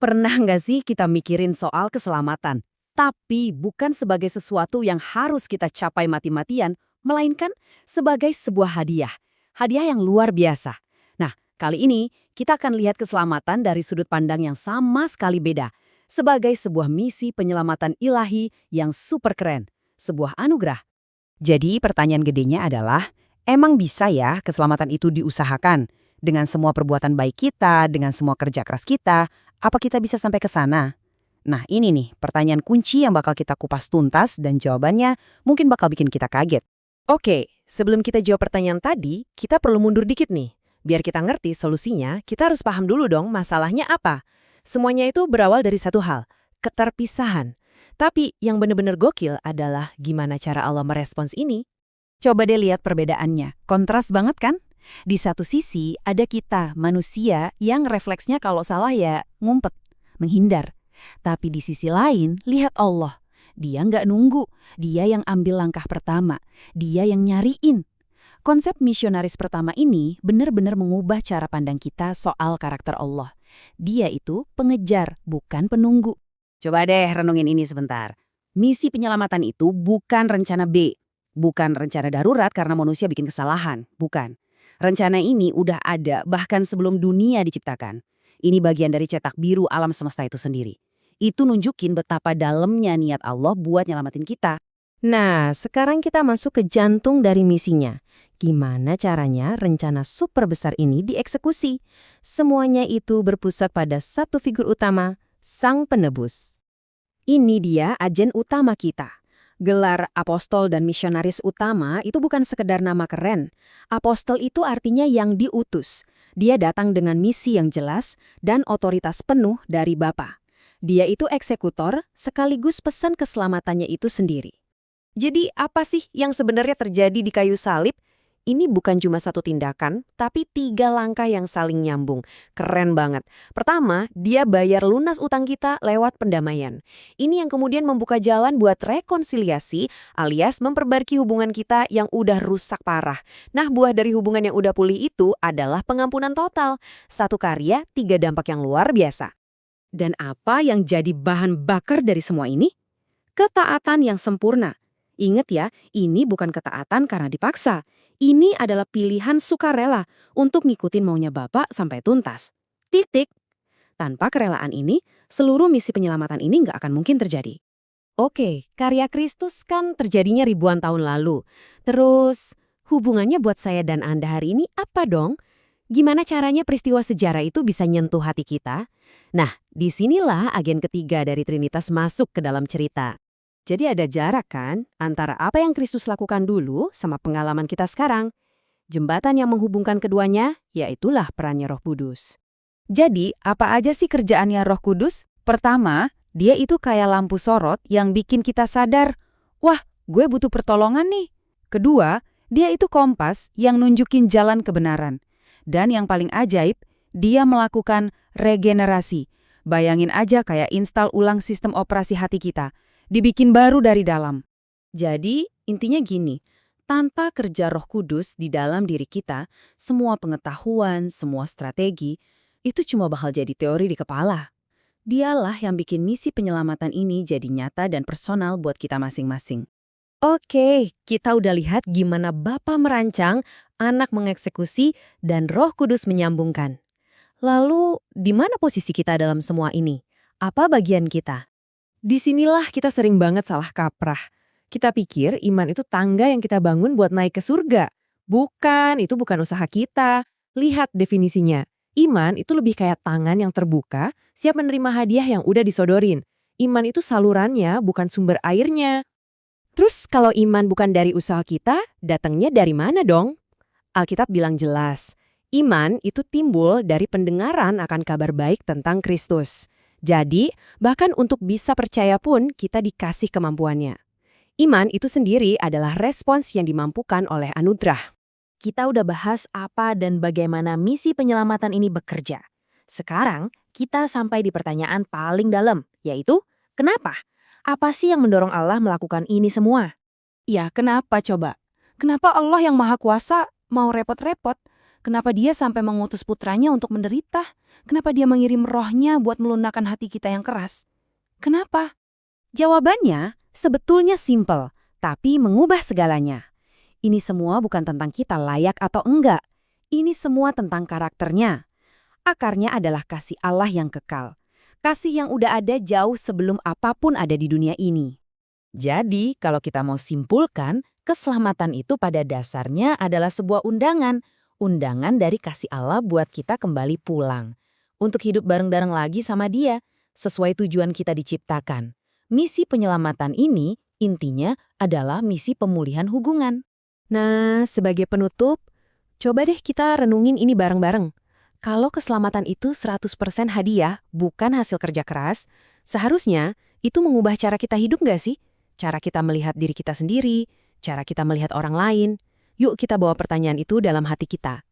Pernah nggak sih kita mikirin soal keselamatan, tapi bukan sebagai sesuatu yang harus kita capai mati-matian, melainkan sebagai sebuah hadiah. Hadiah yang luar biasa. Nah, kali ini kita akan lihat keselamatan dari sudut pandang yang sama sekali beda. Sebagai sebuah misi penyelamatan ilahi yang super keren. Sebuah anugerah. Jadi pertanyaan gedenya adalah, emang bisa ya keselamatan itu diusahakan? Dengan semua perbuatan baik kita, dengan semua kerja keras kita, apa kita bisa sampai ke sana? Nah ini nih pertanyaan kunci yang bakal kita kupas tuntas dan jawabannya mungkin bakal bikin kita kaget. Oke, sebelum kita jawab pertanyaan tadi, kita perlu mundur dikit nih. Biar kita ngerti solusinya, kita harus paham dulu dong masalahnya apa. Semuanya itu berawal dari satu hal, keterpisahan. Tapi yang benar-benar gokil adalah gimana cara Allah merespons ini. Coba deh lihat perbedaannya, kontras banget kan? Di satu sisi ada kita, manusia, yang refleksnya kalau salah ya ngumpet, menghindar. Tapi di sisi lain, lihat Allah. Dia nggak nunggu, dia yang ambil langkah pertama, dia yang nyariin. Konsep misionaris pertama ini benar-benar mengubah cara pandang kita soal karakter Allah. Dia itu pengejar, bukan penunggu. Coba deh renungin ini sebentar. Misi penyelamatan itu bukan rencana B, bukan rencana darurat karena manusia bikin kesalahan, bukan. Rencana ini udah ada bahkan sebelum dunia diciptakan. Ini bagian dari cetak biru alam semesta itu sendiri. Itu nunjukin betapa dalamnya niat Allah buat nyelamatin kita. Nah, sekarang kita masuk ke jantung dari misinya. Gimana caranya rencana super besar ini dieksekusi? Semuanya itu berpusat pada satu figur utama, Sang Penebus. Ini dia agen utama kita. Gelar apostol dan misionaris utama itu bukan sekedar nama keren. Apostol itu artinya yang diutus. Dia datang dengan misi yang jelas dan otoritas penuh dari Bapa. Dia itu eksekutor sekaligus pesan keselamatannya itu sendiri. Jadi apa sih yang sebenarnya terjadi di kayu salib? Ini bukan cuma satu tindakan, tapi 3 langkah yang saling nyambung. Keren banget. Pertama, dia bayar lunas utang kita lewat pendamaian. Ini yang kemudian membuka jalan buat rekonsiliasi alias memperbaiki hubungan kita yang udah rusak parah. Nah, buah dari hubungan yang udah pulih itu adalah pengampunan total. Satu karya, 3 dampak yang luar biasa. Dan apa yang jadi bahan bakar dari semua ini? Ketaatan yang sempurna. Ingat ya, ini bukan ketaatan karena dipaksa. Ini adalah pilihan sukarela untuk ngikutin maunya Bapak sampai tuntas. Titik. Tanpa kerelaan ini, seluruh misi penyelamatan ini nggak akan mungkin terjadi. Oke, karya Kristus kan terjadinya ribuan tahun lalu. Terus, hubungannya buat saya dan Anda hari ini apa dong? Gimana caranya peristiwa sejarah itu bisa nyentuh hati kita? Nah, disinilah agen ketiga dari Trinitas masuk ke dalam cerita. Jadi ada jarak kan antara apa yang Kristus lakukan dulu sama pengalaman kita sekarang. Jembatan yang menghubungkan keduanya, yaitulah perannya Roh Kudus. Jadi, apa aja sih kerjaannya Roh Kudus? Pertama, dia itu kayak lampu sorot yang bikin kita sadar, wah, gue butuh pertolongan nih. Kedua, dia itu kompas yang nunjukin jalan kebenaran. Dan yang paling ajaib, dia melakukan regenerasi. Bayangin aja kayak install ulang sistem operasi hati kita. Dibikin baru dari dalam. Jadi, intinya gini, tanpa kerja Roh Kudus di dalam diri kita, semua pengetahuan, semua strategi, itu cuma bakal jadi teori di kepala. Dialah yang bikin misi penyelamatan ini jadi nyata dan personal buat kita masing-masing. Oke, kita udah lihat gimana Bapa merancang, anak mengeksekusi, dan Roh Kudus menyambungkan. Lalu, di mana posisi kita dalam semua ini? Apa bagian kita? Disinilah kita sering banget salah kaprah. Kita pikir iman itu tangga yang kita bangun buat naik ke surga. Bukan, itu bukan usaha kita. Lihat definisinya. Iman itu lebih kayak tangan yang terbuka, siap menerima hadiah yang udah disodorin. Iman itu salurannya, bukan sumber airnya. Terus kalau iman bukan dari usaha kita, datangnya dari mana dong? Alkitab bilang jelas, iman itu timbul dari pendengaran akan kabar baik tentang Kristus. Jadi, bahkan untuk bisa percaya pun kita dikasih kemampuannya. Iman itu sendiri adalah respons yang dimampukan oleh anugerah. Kita udah bahas apa dan bagaimana misi penyelamatan ini bekerja. Sekarang, kita sampai di pertanyaan paling dalam, yaitu, kenapa? Apa sih yang mendorong Allah melakukan ini semua? Ya, kenapa coba? Kenapa Allah yang Maha Kuasa mau repot-repot? Kenapa dia sampai mengutus putranya untuk menderita? Kenapa dia mengirim rohnya buat melunakkan hati kita yang keras? Kenapa? Jawabannya sebetulnya simpel, tapi mengubah segalanya. Ini semua bukan tentang kita layak atau enggak. Ini semua tentang karakternya. Akarnya adalah kasih Allah yang kekal. Kasih yang udah ada jauh sebelum apapun ada di dunia ini. Jadi, kalau kita mau simpulkan, keselamatan itu pada dasarnya adalah sebuah undangan. Undangan dari kasih Allah buat kita kembali pulang. Untuk hidup bareng-bareng lagi sama Dia, sesuai tujuan kita diciptakan. Misi penyelamatan ini, intinya adalah misi pemulihan hubungan. Nah, sebagai penutup, coba deh kita renungin ini bareng-bareng. Kalau keselamatan itu 100% hadiah, bukan hasil kerja keras, seharusnya itu mengubah cara kita hidup nggak sih? Cara kita melihat diri kita sendiri, cara kita melihat orang lain. Yuk kita bawa pertanyaan itu dalam hati kita.